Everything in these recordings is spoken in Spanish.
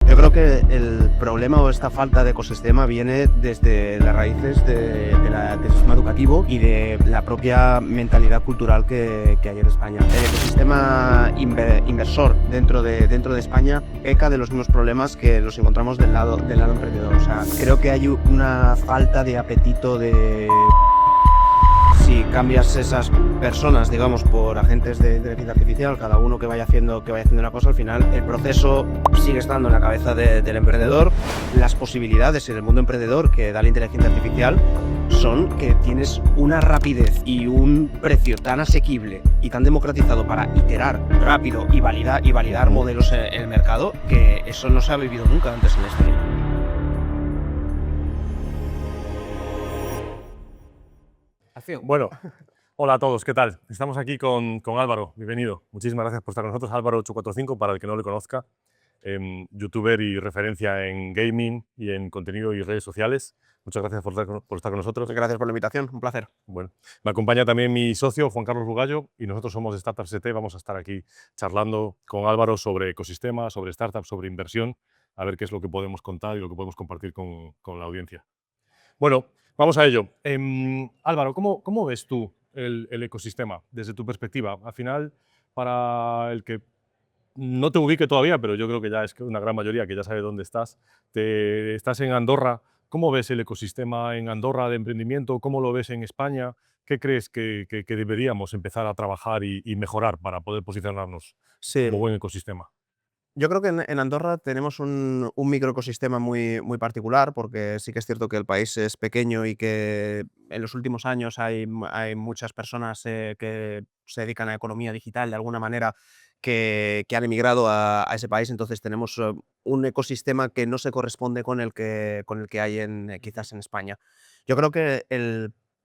Yo creo que el problema o esta falta de ecosistema viene desde las raíces del sistema educativo y de la propia mentalidad cultural que hay en España. El ecosistema inversor dentro de España peca de los mismos problemas que los encontramos del lado emprendedor. O sea, creo que hay una falta de apetito de... Si cambias esas personas, digamos, por agentes de inteligencia artificial, cada uno que vaya haciendo una cosa, al final el proceso sigue estando en la cabeza del emprendedor. Las posibilidades en el mundo emprendedor que da la inteligencia artificial son que tienes una rapidez y un precio tan asequible y tan democratizado para iterar rápido y validar modelos en el mercado, que eso no se ha vivido nunca antes en la historia. Bueno, hola a todos, ¿qué tal? Estamos aquí con Álvaro, bienvenido. Muchísimas gracias por estar con nosotros. Álvaro845, para el que no le conozca, youtuber y referencia en gaming y en contenido y redes sociales. Muchas gracias por estar con nosotros. Gracias por la invitación, un placer. Bueno, me acompaña también mi socio, Juan Carlos Bugallo, y nosotros somos Startup ST. Vamos a estar aquí charlando con Álvaro sobre ecosistema, sobre startups, sobre inversión, a ver qué es lo que podemos contar y lo que podemos compartir con la audiencia. Bueno, vamos a ello. Álvaro, ¿cómo ves tú el ecosistema desde tu perspectiva? Al final, para el que no te ubique todavía, pero yo creo que ya es una gran mayoría que ya sabe dónde estás, estás en Andorra. ¿Cómo ves el ecosistema en Andorra de emprendimiento? ¿Cómo lo ves en España? ¿Qué crees que deberíamos empezar a trabajar y mejorar para poder posicionarnos como buen ecosistema? Yo creo que en Andorra tenemos un microecosistema muy particular, porque sí que es cierto que el país es pequeño y que en los últimos años hay muchas personas que se dedican a economía digital de alguna manera que han emigrado a ese país. Entonces tenemos un ecosistema que no se corresponde con el que hay quizás en España. Yo creo que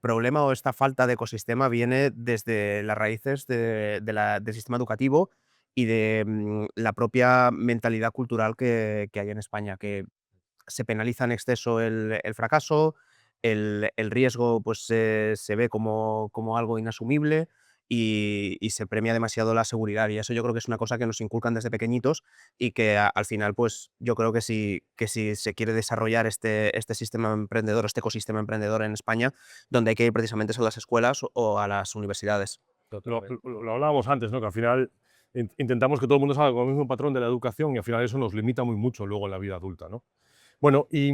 problema o esta falta de ecosistema viene desde las raíces del sistema educativo y de la propia mentalidad cultural que hay en España, que se penaliza en exceso el fracaso, el riesgo pues, se ve como algo inasumible y se premia demasiado la seguridad. Y eso yo creo que es una cosa que nos inculcan desde pequeñitos y que al final, pues yo creo que si se quiere desarrollar este sistema emprendedor, este ecosistema emprendedor en España, donde hay que ir precisamente son las escuelas o a las universidades. Lo hablábamos antes, ¿no? Que al final intentamos que todo el mundo salga con el mismo patrón de la educación y al final eso nos limita muy mucho luego en la vida adulta, ¿no? Bueno, y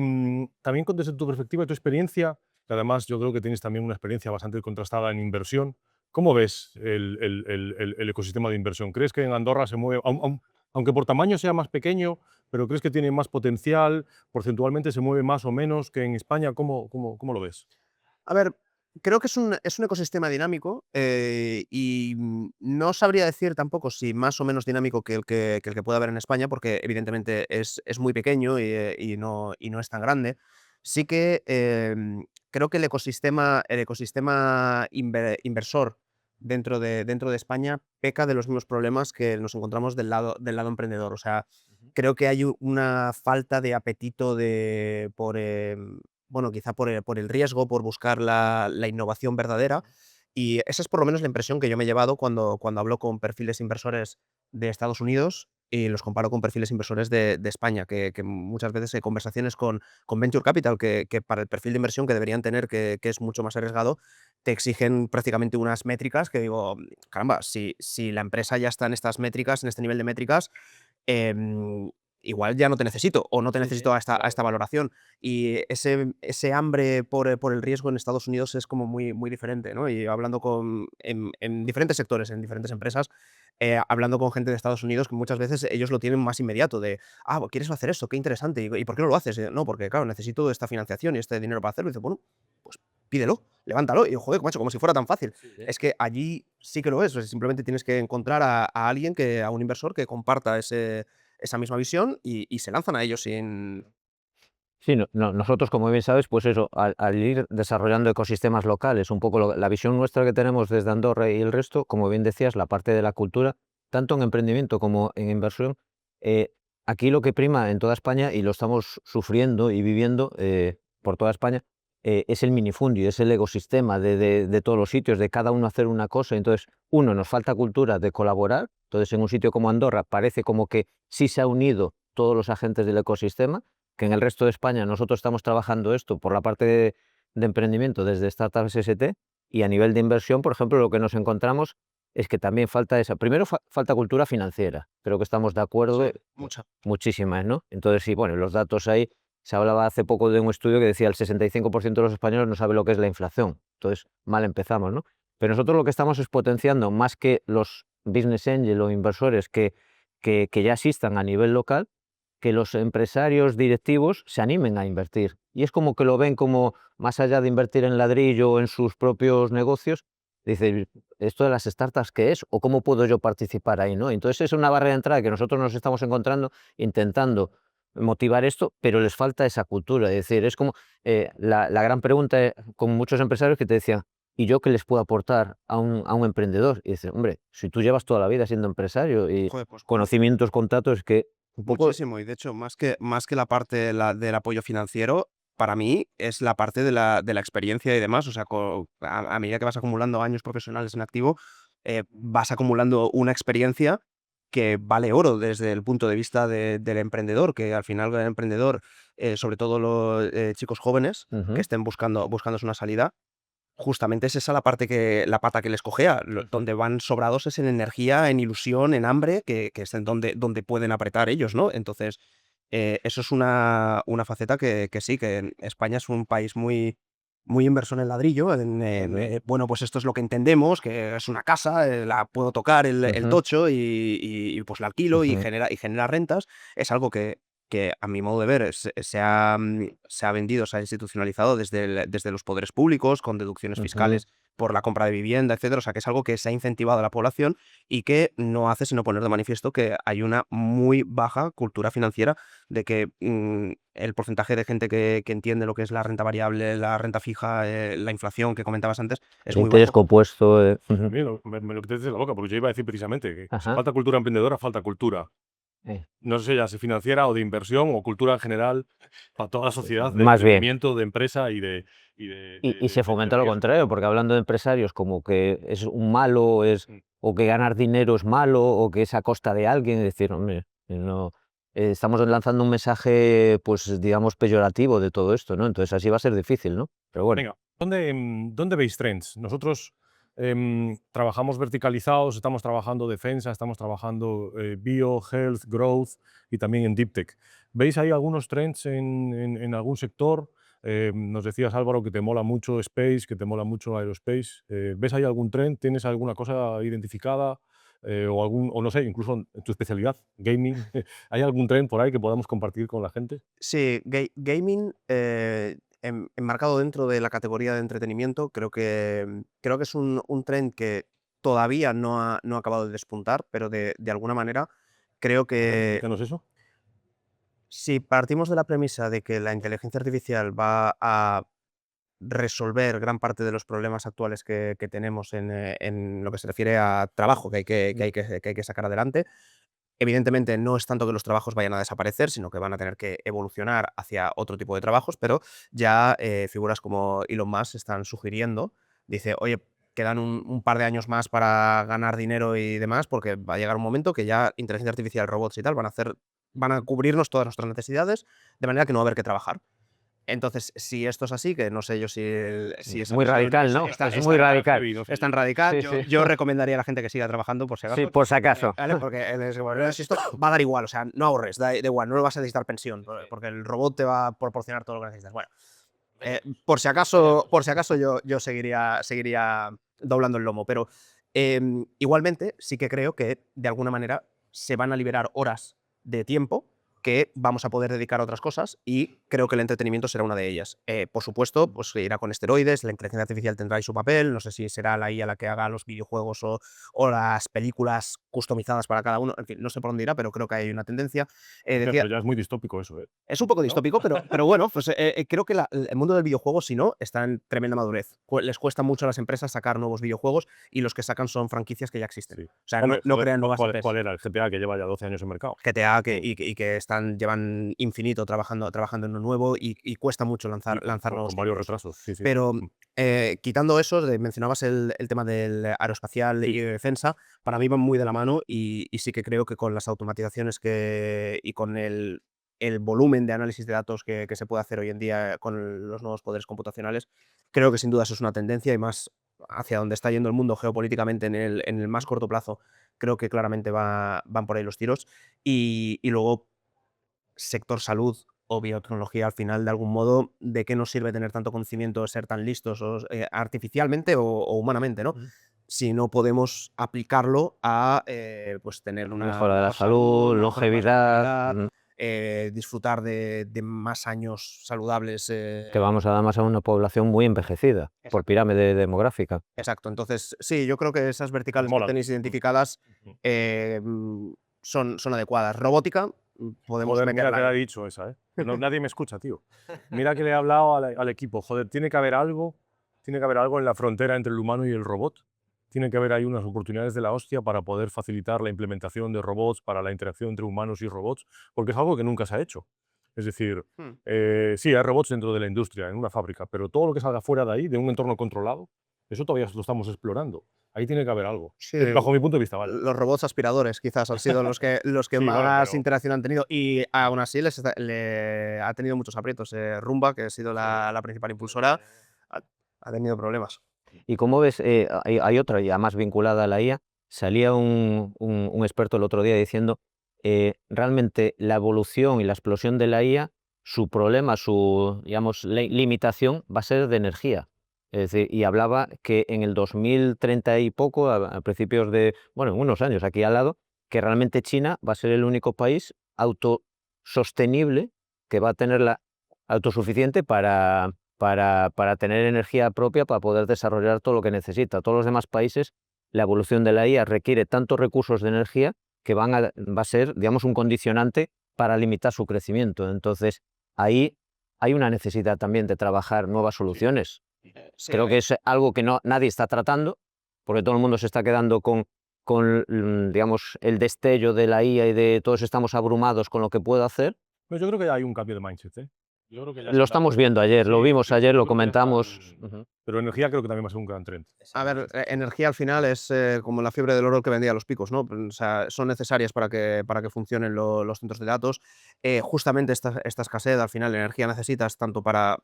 también desde tu perspectiva y tu experiencia, que además yo creo que tienes también una experiencia bastante contrastada en inversión, ¿cómo ves el ecosistema de inversión? ¿Crees que en Andorra se mueve, aunque por tamaño sea más pequeño, pero crees que tiene más potencial, porcentualmente se mueve más o menos que en España? ¿Cómo lo ves? A ver, creo que es un ecosistema dinámico y no sabría decir tampoco si más o menos dinámico que el que puede haber en España, porque evidentemente es muy pequeño y no es tan grande. Sí que creo que el ecosistema inversor dentro de España peca de los mismos problemas que nos encontramos del lado emprendedor. O sea, creo que hay una falta de apetito bueno, quizá por el riesgo, por buscar la innovación verdadera. Y esa es por lo menos la impresión que yo me he llevado cuando hablo con perfiles inversores de Estados Unidos y los comparo con perfiles inversores de España, que muchas veces hay conversaciones con Venture Capital, que para el perfil de inversión que deberían tener, que es mucho más arriesgado, te exigen prácticamente unas métricas que digo, caramba, si la empresa ya está en estas métricas, en este nivel de métricas, em, igual ya no te necesito o no te necesito a esta valoración. Y ese hambre por el riesgo en Estados Unidos es como muy diferente, ¿no? Y hablando en diferentes sectores, en diferentes empresas, hablando con gente de Estados Unidos, que muchas veces ellos lo tienen más inmediato de, ¿quieres hacer esto? Qué interesante. ¿Y por qué no lo haces? No, porque claro, necesito esta financiación y este dinero para hacerlo. Y dice, bueno, pues pídelo, levántalo. Y joder, macho, como si fuera tan fácil. Es que allí sí que lo es. O sea, simplemente tienes que encontrar a alguien, a un inversor que comparta esa misma visión y se lanzan a ellos sin... Sí, nosotros, como bien sabes, pues eso, al ir desarrollando ecosistemas locales, un poco la visión nuestra que tenemos desde Andorra y el resto, como bien decías, la parte de la cultura, tanto en emprendimiento como en inversión, aquí lo que prima en toda España, y lo estamos sufriendo y viviendo por toda España, es el minifundio, es el ecosistema de todos los sitios, de cada uno hacer una cosa. Entonces, nos falta cultura de colaborar. Entonces, en un sitio como Andorra parece como que sí se ha unido todos los agentes del ecosistema, que en el resto de España nosotros estamos trabajando esto por la parte de emprendimiento desde Startups ST, y a nivel de inversión, por ejemplo, lo que nos encontramos es que también falta primero falta cultura financiera, creo que estamos de acuerdo, Sí, mucha. muchísimas, ¿no? Entonces, sí, bueno, los datos ahí, se hablaba hace poco de un estudio que decía el 65% de los españoles no sabe lo que es la inflación, entonces mal empezamos, ¿no? Pero nosotros lo que estamos es potenciando más que los business angel o inversores que ya existan a nivel local, que los empresarios directivos se animen a invertir. Y es como que lo ven como, más allá de invertir en ladrillo o en sus propios negocios, dice, ¿esto de las startups qué es? ¿O cómo puedo yo participar ahí? ¿No? Entonces es una barrera de entrada que nosotros nos estamos encontrando intentando motivar esto, pero les falta esa cultura. Es decir, es como la gran pregunta con muchos empresarios que te decían, ¿y yo qué les puedo aportar a un emprendedor? Y dices, hombre, si tú llevas toda la vida siendo empresario y Joder, pues conocimientos, contactos, que un poco... muchísimo. Y de hecho, más que la parte del apoyo financiero, para mí es la parte de la experiencia y demás. O sea, a medida que vas acumulando años profesionales en activo, vas acumulando una experiencia que vale oro desde el punto de vista del emprendedor, que al final el emprendedor, sobre todo los chicos jóvenes que Ujú. estén buscándose una salida, justamente es esa la pata que les cojea. Donde van sobrados es en energía, en ilusión, en hambre, que es en donde pueden apretar ellos, ¿no? Entonces, eso es una faceta que sí, que en España es un país muy inversor en ladrillo. Bueno, pues esto es lo que entendemos, que es una casa, la puedo tocar el Ujú, tocho pues la alquilo y ujú, genera rentas. Es algo que a mi modo de ver se ha vendido, se ha institucionalizado desde los poderes públicos, con deducciones ujú. fiscales por la compra de vivienda, etcétera. O sea, que es algo que se ha incentivado a la población y que no hace sino poner de manifiesto que hay una muy baja cultura financiera, de que el porcentaje de gente que entiende lo que es la renta variable, la renta fija, la inflación que comentabas antes, es El muy interés bajo. compuesto, A ujú. mí me lo quites de la boca, porque yo iba a decir precisamente que si Ajá, falta cultura emprendedora, falta cultura. eh, No sé ya si financiera o de inversión o cultura en general para toda la sociedad de más bien. emprendimiento, de empresa y Y se de fomenta lo riesgo. contrario, porque hablando de empresarios como que es un malo, Mm. o que ganar dinero es malo, o que es a costa de alguien, es decir, hombre, no, estamos lanzando un mensaje, pues, digamos, peyorativo de todo esto, ¿no? Entonces así va a ser difícil, ¿no? Pero bueno. Venga, ¿dónde veis trends? Nosotros trabajamos verticalizados, estamos trabajando defensa, estamos trabajando bio, health, growth y también en deep tech. ¿Veis ahí algunos trends en algún sector? Nos decías, Álvaro, que te mola mucho space, que te mola mucho aerospace. ¿Ves ahí algún trend? ¿Tienes alguna cosa identificada? O no sé, incluso en tu especialidad, gaming. ¿Hay algún trend por ahí que podamos compartir con la gente? Sí, gaming, enmarcado dentro de la categoría de entretenimiento, creo que es un trend que todavía no ha acabado de despuntar, pero de alguna manera creo A ver, que explícanos eso. si partimos de la premisa de que la inteligencia artificial va a resolver gran parte de los problemas actuales que tenemos en lo que se refiere a trabajo que hay que sacar adelante. Evidentemente, no es tanto que los trabajos vayan a desaparecer, sino que van a tener que evolucionar hacia otro tipo de trabajos, pero ya figuras como Elon Musk están sugiriendo, dice, oye, quedan un par de años más para ganar dinero y demás, porque va a llegar un momento que ya inteligencia artificial, robots y tal van a cubrirnos todas nuestras necesidades, de manera que no va a haber que trabajar. Entonces, si esto es así, que no sé yo si esa Muy visión radical, ¿no? es Es tan muy radical. Heavy, no sé es yo. tan radical, Sí, yo, sí. yo recomendaría a la gente que siga trabajando por si Sí, acaso, por si acaso. ¿vale? Porque bueno, si esto va a dar igual, o sea, no ahorres, da igual, no vas a necesitar pensión, porque el robot te va a proporcionar todo lo que necesitas. Bueno, por si acaso yo seguiría doblando el lomo, pero igualmente sí que creo que de alguna manera se van a liberar horas de tiempo que vamos a poder dedicar a otras cosas y creo que el entretenimiento será una de ellas. Por supuesto, pues irá con esteroides, la inteligencia artificial tendrá ahí su papel, no sé si será la IA la que haga los videojuegos o las películas customizadas para cada uno, en fin, no sé por dónde irá, pero creo que hay una tendencia. Hostia, Decía, pero ya es muy distópico eso, ¿eh? es un poco ¿No? distópico, pero bueno, pues creo que el mundo del videojuego, si no, está en tremenda madurez. Les cuesta mucho a las empresas sacar nuevos videojuegos y los que sacan son franquicias que ya existen. Sí. O sea, no, Hombre, no joder, crean nuevas ¿cuál IPs. era? El GTA, que lleva ya 12 años en mercado. GTA Mm. y que llevan infinito trabajando en uno nuevo y cuesta mucho Y lanzar nuevos con varios títulos. retrasos, sí, sí. Pero quitando eso, mencionabas el tema del aeroespacial y de defensa, para mí van muy de la mano y sí que creo que con las automatizaciones y con el volumen de análisis de datos que se puede hacer hoy en día con los nuevos poderes computacionales, creo que sin duda eso es una tendencia y más hacia donde está yendo el mundo geopolíticamente en el más corto plazo. Creo que claramente van por ahí los tiros. Y luego, sector salud o biotecnología, al final, de algún modo, ¿de qué nos sirve tener tanto conocimiento, ser tan listos artificialmente o humanamente, ¿no? Si no podemos aplicarlo a pues tener una Mejora de la mejor salud, una mejor longevidad, disfrutar de más años saludables. que vamos además a una población muy envejecida por Exacto. pirámide demográfica. Exacto. Entonces, sí, yo creo que esas Me verticales que mola. tenéis identificadas son adecuadas. Robótica, podemos Joder, mira que meterla la he ahí. dicho esa, ¿eh? Nadie me escucha, tío. Mira que le he hablado al equipo. Joder, tiene que haber algo en la frontera entre el humano y el robot. Tiene que haber ahí unas oportunidades de la hostia para poder facilitar la implementación de robots, para la interacción entre humanos y robots, porque es algo que nunca se ha hecho. Es decir, Hmm. sí, hay robots dentro de la industria, en una fábrica, pero todo lo que salga fuera de ahí, de un entorno controlado, eso todavía lo estamos explorando. Ahí tiene que haber algo. Sí, Bajo mi punto de vista, vale. los robots aspiradores quizás han sido los que Sí, vale, más pero- interacción han tenido y aún así le ha tenido muchos aprietos. Rumba, que ha sido la principal impulsora, ha tenido problemas. ¿Y cómo ves? Hay otra ya más vinculada a la IA. Salía un experto el otro día diciendo realmente la evolución y la explosión de la IA, su problema, su digamos, limitación va a ser de energía. Es decir, y hablaba que en el 2030 y poco, a principios de, bueno, en unos años aquí al lado, que realmente China va a ser el único país autosostenible que va a tener la autosuficiente para tener energía propia, para poder desarrollar todo lo que necesita. Todos los demás países, la evolución de la IA requiere tantos recursos de energía que va a ser, digamos, un condicionante para limitar su crecimiento. Entonces, ahí hay una necesidad también de trabajar nuevas soluciones. Sí, Creo que es algo que nadie está tratando, porque todo el mundo se está quedando con digamos, el destello de la IA y de todos estamos abrumados con lo que puede hacer. Pues yo creo que hay un cambio de mindset, ¿eh? Yo creo que ya se Lo está. estamos viendo ayer, lo Sí, vimos sí, ayer, yo lo creo que ya comentamos. están. Pero energía creo que también va a ser un gran trend. A ver, energía al final es como la fiebre del oro que vendía los picos, ¿no? O sea, son necesarias para que funcionen los centros de datos. Justamente esta escasez, al final, la energía necesitas tanto para,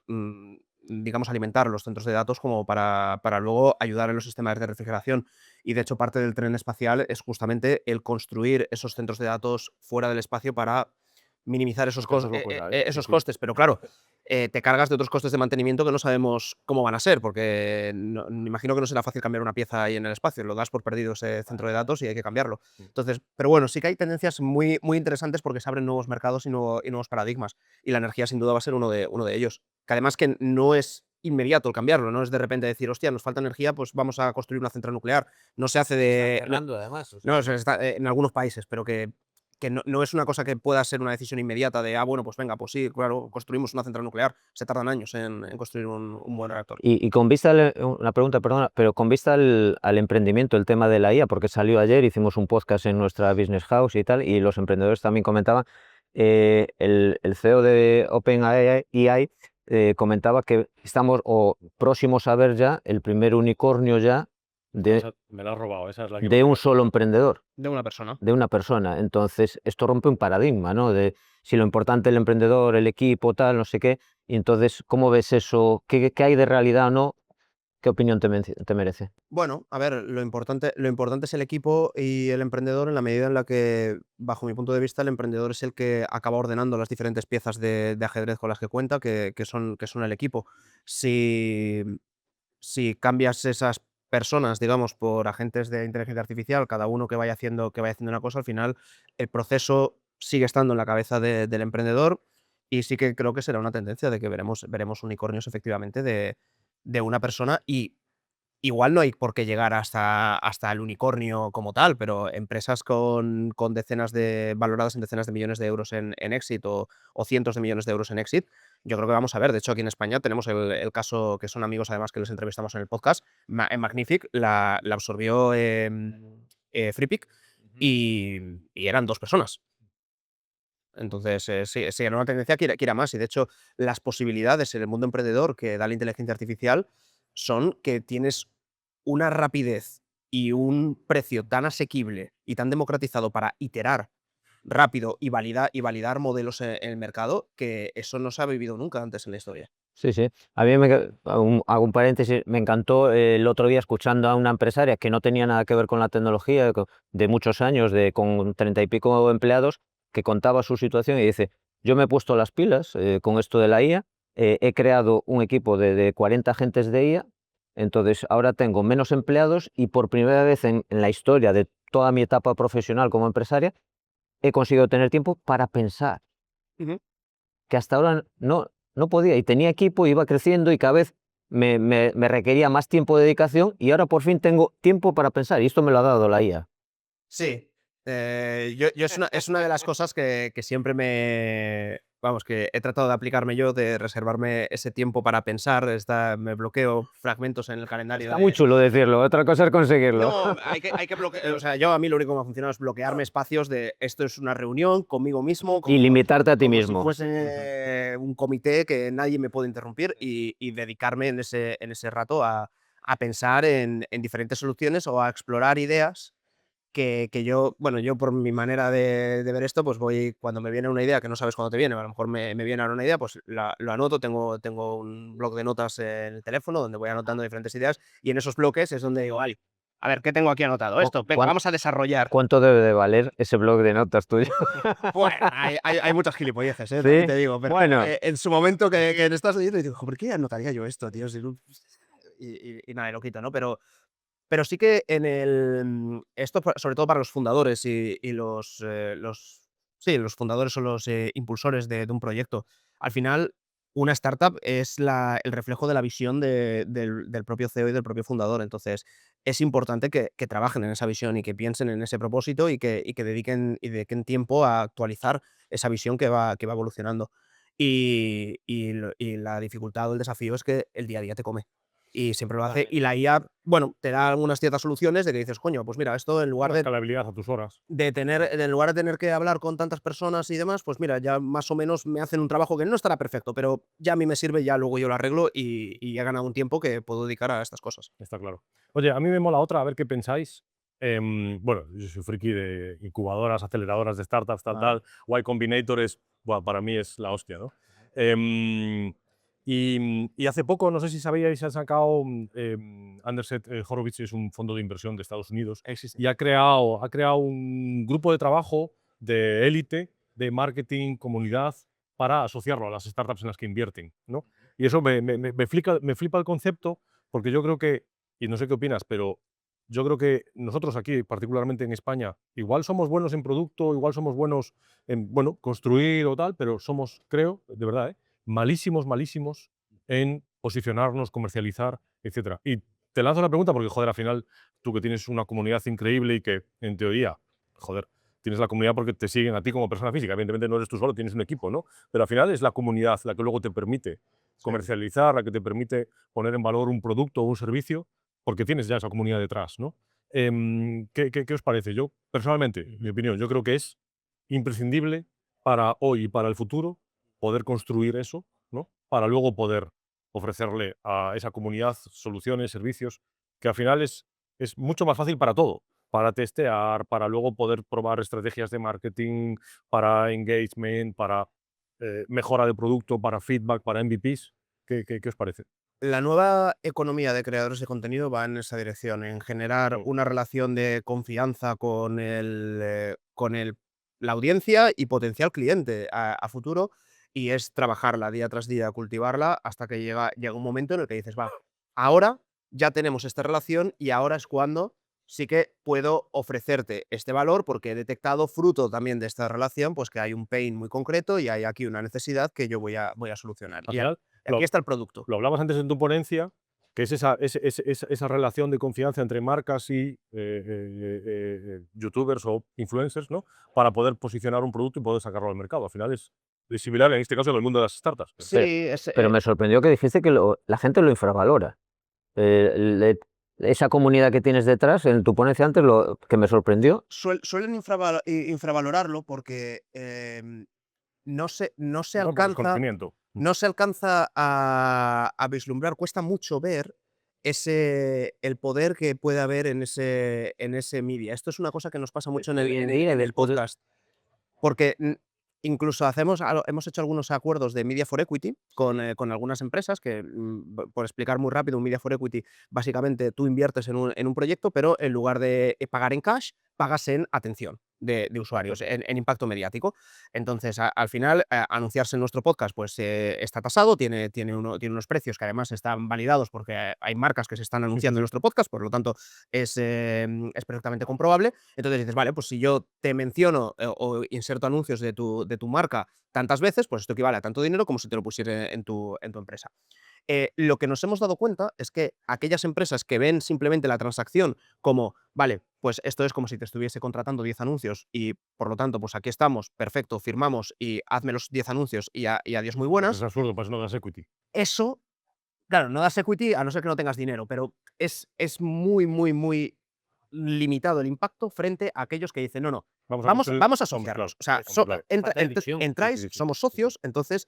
digamos, alimentar los centros de datos como para luego ayudar en los sistemas de refrigeración. Y de hecho, parte del tren espacial es justamente el construir esos centros de datos fuera del espacio para minimizar esos, Pensarlo fuera, ¿eh? Sí, sí. costes. Pero claro, te cargas de otros costes de mantenimiento que no sabemos cómo van a ser, porque me imagino que no será fácil cambiar una pieza ahí en el espacio, lo das por perdido ese centro de datos y hay que cambiarlo. Entonces, pero bueno, sí que hay tendencias muy, muy interesantes porque se abren nuevos mercados y nuevos paradigmas, y la energía sin duda va a ser uno de ellos, que además que no es inmediato el cambiarlo, no es de repente decir, hostia, nos falta energía, pues vamos a construir una central nuclear. No se hace de... Además. No, está en algunos países, pero que no es una cosa que pueda ser una decisión inmediata de, bueno, pues venga, pues sí, claro, construimos una central nuclear. Se tardan años en construir un buen reactor. Y con vista, una pregunta, perdona, pero con vista al emprendimiento, el tema de la IA, porque salió ayer, hicimos un podcast en nuestra Business House y tal, y los emprendedores también comentaban, el CEO de OpenAI comentaba que estamos próximos a ver ya el primer unicornio ya Me la has robado, esa es la que de un solo emprendedor, De una persona. de una persona. Entonces, esto rompe un paradigma, ¿no? De si lo importante el emprendedor, el equipo, tal, no sé qué. Y entonces, ¿cómo ves eso? ¿Qué hay de realidad o no? ¿Qué opinión te merece? Bueno, a ver, lo importante es el equipo y el emprendedor en la medida en la que, bajo mi punto de vista, el emprendedor es el que acaba ordenando las diferentes piezas de ajedrez con las que cuenta, que son el equipo. Si, si cambias esas personas, digamos, por agentes de inteligencia artificial, cada uno que vaya haciendo una cosa, al final el proceso sigue estando en la cabeza del emprendedor, y sí que creo que será una tendencia de que veremos unicornios efectivamente de una persona. Y igual no hay por qué llegar hasta el unicornio como tal, pero empresas con valoradas en decenas de millones de euros en exit o cientos de millones de euros en exit, yo creo que vamos a ver. De hecho, aquí en España tenemos el caso, que son amigos además que les entrevistamos en el podcast. En Magnific la absorbió Freepik y eran dos personas. Entonces, sí, era una tendencia que irá más. Y de hecho, las posibilidades en el mundo emprendedor que da la inteligencia artificial son que tienes una rapidez y un precio tan asequible y tan democratizado para iterar rápido y validar modelos en el mercado, que eso no se ha vivido nunca antes en la historia. Sí, sí. A mí hago un paréntesis, me encantó el otro día escuchando a una empresaria que no tenía nada que ver con la tecnología, de muchos años, con 30 y pico empleados, que contaba su situación y dice, yo me he puesto las pilas con esto de la IA, he creado un equipo de 40 agentes de IA, entonces ahora tengo menos empleados y por primera vez en la historia de toda mi etapa profesional como empresaria, he conseguido tener tiempo para pensar Ujú. que hasta ahora no podía, y tenía equipo, iba creciendo y cada vez me requería más tiempo de dedicación y ahora por fin tengo tiempo para pensar y esto me lo ha dado la IA. Sí, yo es una de las cosas que siempre vamos, que he tratado de aplicarme yo, de reservarme ese tiempo para pensar, me bloqueo fragmentos en el calendario Está muy de chulo decirlo, otra cosa es conseguirlo. no, hay que bloquear, o sea, yo a mí lo único que me ha funcionado es bloquearme espacios de esto es una reunión conmigo mismo, Y limitarte a ti como si mismo. fuese un comité que nadie me puede interrumpir y dedicarme en ese rato a pensar en diferentes soluciones o a explorar ideas que yo, bueno, yo por mi manera de ver esto, pues voy, cuando me viene una idea que no sabes cuándo te viene, a lo mejor me viene ahora una idea, pues lo anoto, tengo un bloc de notas en el teléfono donde voy anotando diferentes ideas y en esos bloques es donde digo, vale, a ver, ¿qué tengo aquí anotado? ¿Cu- Esto, venga, cuán- vamos a desarrollar. ¿Cuánto debe de valer ese blog de notas tuyo? Bueno, hay muchas gilipolleces, también Sí, te digo, pero bueno, en su momento que estás leyendo y digo, ¿por qué anotaría yo esto, tío? Y nada, y lo quito, ¿no? Pero sí que esto sobre todo para los fundadores y los fundadores o los impulsores de un proyecto. Al final, una startup es el reflejo de la visión del propio CEO y del propio fundador. Entonces, es importante que trabajen en esa visión y que piensen en ese propósito y que dediquen tiempo a actualizar esa visión que va evolucionando. Y la dificultad o el desafío es que el día a día te come. Y siempre lo hace. Y la IA, bueno, te da algunas ciertas soluciones de que dices, coño, pues mira, esto en lugar Una escalabilidad a tus horas. en lugar de tener que hablar con tantas personas y demás, pues mira, ya más o menos me hacen un trabajo que no estará perfecto, pero ya a mí me sirve, ya luego yo lo arreglo y he ganado un tiempo que puedo dedicar a estas cosas. Está claro. Oye, a mí me mola otra, a ver qué pensáis. Bueno, yo soy friki de incubadoras, aceleradoras de startups, tal, Vale. tal. Y Combinator buah, para mí es la hostia, ¿no? Y hace poco, no sé si sabíais, han sacado, Andreessen Horowitz es un fondo de inversión de Estados Unidos Existe. y ha creado un grupo de trabajo de élite, de marketing, comunidad, para asociarlo a las startups en las que invierten, ¿no? Y eso me flipa el concepto porque yo creo que, y no sé qué opinas, pero yo creo que nosotros aquí, particularmente en España, igual somos buenos en producto, igual somos buenos en, bueno, construir o tal, pero somos, creo, de verdad, malísimos, malísimos en posicionarnos, comercializar, etcétera. Y te lanzo la pregunta porque, joder, al final, tú que tienes una comunidad increíble y que, en teoría, joder, tienes la comunidad porque te siguen a ti como persona física. Evidentemente no eres tú solo, tienes un equipo, ¿no? Pero al final es la comunidad la que luego te permite comercializar, la que te permite poner en valor un producto o un servicio, porque tienes ya esa comunidad detrás, ¿no? ¿Qué os parece? Yo, personalmente, mi opinión, yo creo que es imprescindible para hoy y para el futuro poder construir eso, ¿no? Para luego poder ofrecerle a esa comunidad soluciones, servicios, que al final es mucho más fácil para todo, para testear, para luego poder probar estrategias de marketing, para engagement, para mejora de producto, para feedback, para MVPs. ¿Qué os parece? La nueva economía de creadores de contenido va en esa dirección, en generar Mm. una relación de confianza la audiencia y potencial cliente a futuro, y es trabajarla día tras día, cultivarla, hasta que llega un momento en el que dices, va, ahora ya tenemos esta relación y ahora es cuando sí que puedo ofrecerte este valor porque he detectado, fruto también de esta relación, pues que hay un pain muy concreto y hay aquí una necesidad que yo voy a solucionar. Al Y final, aquí lo, está el producto. lo hablabas antes en tu ponencia, que es esa relación de confianza entre marcas y youtubers o influencers, ¿no? Para poder posicionar un producto y poder sacarlo al mercado. Al final es similar, en este caso, en el mundo de las startups. Sí, Pero, es, pero me sorprendió que dijiste que la gente lo infravalora. Eh, le- Esa comunidad que tienes detrás, en tu ponencia antes, que me sorprendió. suelen infravalorarlo porque no se No, por alcanza, desconocimiento. no se alcanza a vislumbrar, cuesta mucho ver el poder que puede haber en ese media. Esto es una cosa que nos pasa mucho en Hoy en día, el después de- podcast. Porque incluso hemos hecho algunos acuerdos de Media for Equity con algunas empresas que, por explicar muy rápido, un Media for Equity, básicamente tú inviertes en un proyecto, pero en lugar de pagar en cash, pagas en atención de usuarios, en impacto mediático. Entonces, al final, anunciarse en nuestro podcast pues está tasado, tiene unos precios que además están validados porque hay marcas que se están anunciando en nuestro podcast, por lo tanto, es perfectamente comprobable. Entonces dices, vale, pues si yo te menciono o inserto anuncios de tu marca tantas veces, pues esto equivale a tanto dinero como si te lo pusiera en tu empresa. Lo que nos hemos dado cuenta es que aquellas empresas que ven simplemente la transacción como, vale, pues esto es como si te estuviese contratando 10 anuncios y por lo tanto, pues aquí estamos, perfecto, firmamos y hazme los 10 anuncios y adiós muy buenas, Es absurdo, pues no das equity. eso, claro, no das equity a no ser que no tengas dinero, pero es muy, muy, muy limitado el impacto frente a aquellos que dicen, no, no, Vamos a vamos construir- a hombre, claro, asociarnos. O sea, hombre, claro. Falta de visión. entráis, Sí, sí, sí. somos socios, entonces,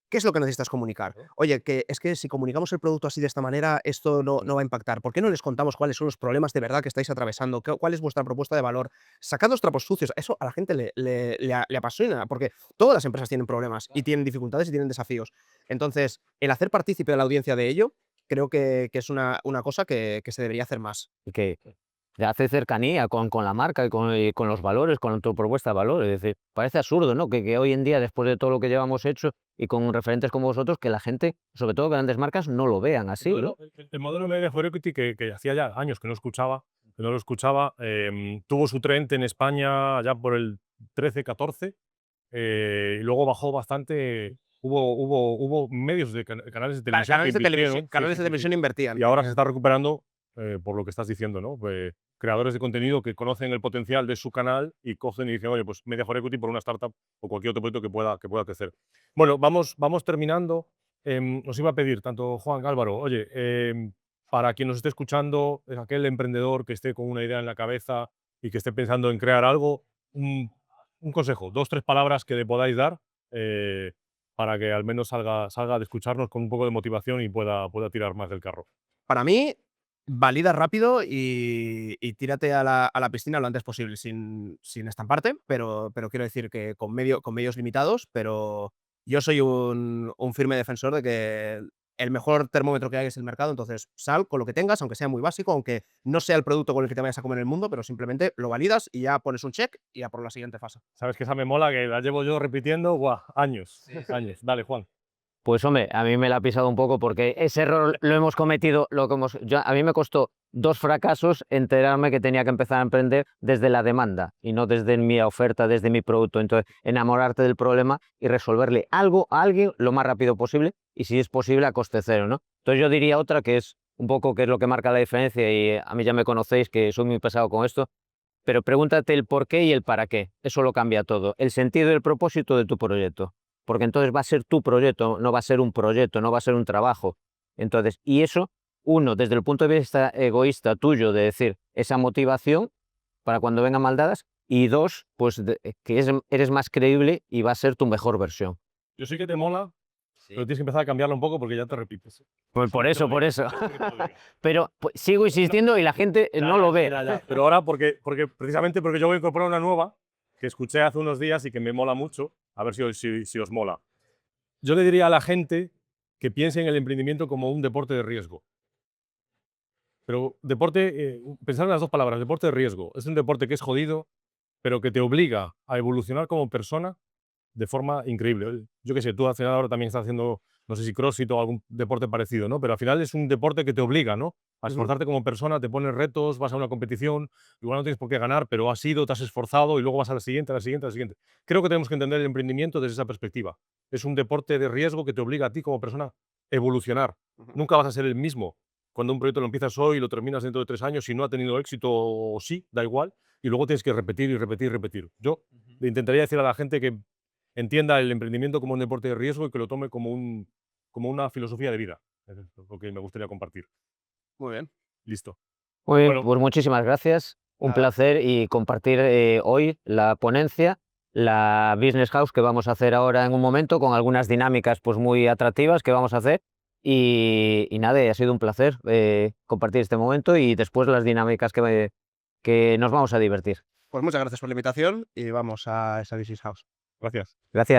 ¿qué es lo que necesitas comunicar? Oye, que es que si comunicamos el producto así de esta manera, esto no va a impactar. ¿Por qué no les contamos cuáles son los problemas de verdad que estáis atravesando? ¿Cuál es vuestra propuesta de valor? Sacad los trapos sucios. Eso a la gente le apasiona, porque todas las empresas tienen problemas y tienen dificultades y tienen desafíos. Entonces, el hacer partícipe a la audiencia de ello, creo que es una cosa que se debería hacer más. Y que hace cercanía con la marca y con los valores, con tu propuesta de valor. Es decir, parece absurdo, ¿no? Que hoy en día, después de todo lo que llevamos hecho y con referentes como vosotros, que la gente, sobre todo grandes marcas, no lo vean así, ¿no? El modelo Media for Equity que hacía ya años que no lo escuchaba, tuvo su trend en España ya por el 13-14 y luego bajó bastante. Hubo medios de canales de televisión que invirtieron, sí, Canales sí, de sí, sí. televisión invertían. Y ahora se está recuperando por lo que estás diciendo, ¿no? Creadores de contenido que conocen el potencial de su canal y cogen y dicen, oye, pues Media for Equity por una startup o cualquier otro proyecto que pueda crecer. Bueno, vamos terminando. Os iba a pedir, tanto Juan, Álvaro, oye, para quien nos esté escuchando, es aquel emprendedor que esté con una idea en la cabeza y que esté pensando en crear algo, un consejo, 2-3 palabras que le podáis dar para que al menos salga de escucharnos con un poco de motivación y pueda tirar más del carro. Para mí, valida rápido y tírate a la piscina lo antes posible, sin estamparte, pero quiero decir que con medios limitados, pero yo soy un firme defensor de que el mejor termómetro que hay es el mercado, entonces sal con lo que tengas, aunque sea muy básico, aunque no sea el producto con el que te vayas a comer el mundo, pero simplemente lo validas y ya pones un check y a por la siguiente fase. Sabes que esa me mola, que la llevo yo repitiendo, ¡buah! Años, años. Dale, Juan. Pues hombre, a mí me la ha pisado un poco porque ese error lo hemos cometido, a mí me costó 2 fracasos enterarme que tenía que empezar a emprender desde la demanda y no desde mi oferta, desde mi producto. Entonces, enamorarte del problema y resolverle algo a alguien lo más rápido posible y si es posible a coste cero, ¿no? Entonces yo diría otra que es un poco que es lo que marca la diferencia y a mí ya me conocéis que soy muy pesado con esto, pero pregúntate el por qué y el para qué. Eso lo cambia todo. El sentido y el propósito de tu proyecto. Porque entonces va a ser tu proyecto, no va a ser un proyecto, no va a ser un trabajo. Entonces, y eso, uno, desde el punto de vista egoísta tuyo, de decir, esa motivación para cuando vengan maldadas, y dos, pues que eres más creíble y va a ser tu mejor versión. Yo sé que te mola, pero tienes que empezar a cambiarlo un poco porque ya te repites. Pues por eso. Eso que te lo diga. Pero pues, sigo insistiendo y la gente no lo ve. Pero ahora, precisamente porque yo voy a incorporar una nueva que escuché hace unos días y que me mola mucho, a ver si os mola. Yo le diría a la gente que piense en el emprendimiento como un deporte de riesgo. Pero pensar en las dos palabras, deporte de riesgo. Es un deporte que es jodido, pero que te obliga a evolucionar como persona de forma increíble. Yo qué sé, tú al final ahora también estás haciendo, no sé si CrossFit o algún deporte parecido, ¿no? Pero al final es un deporte que te obliga, ¿no? A esforzarte como persona, te pones retos, vas a una competición, igual no tienes por qué ganar, pero has ido, te has esforzado y luego vas a la siguiente, a la siguiente, a la siguiente. Creo que tenemos que entender el emprendimiento desde esa perspectiva. Es un deporte de riesgo que te obliga a ti como persona a evolucionar. Nunca vas a ser el mismo cuando un proyecto lo empiezas hoy y lo terminas dentro de 3 años y no ha tenido éxito o sí, da igual, y luego tienes que repetir y repetir y repetir. Yo le intentaría decir a la gente que entienda el emprendimiento como un deporte de riesgo y que lo tome como una filosofía de vida. Es lo que me gustaría compartir. Muy bien. Listo. Muy bien, Bueno. pues muchísimas gracias. Un Nada. placer y compartir hoy la ponencia, la Business House que vamos a hacer ahora en un momento, con algunas dinámicas pues muy atractivas que vamos a hacer. Y nada, ha sido un placer compartir este momento y después las dinámicas que nos vamos a divertir. Pues muchas gracias por la invitación y vamos a esa Business House. Gracias. Gracias.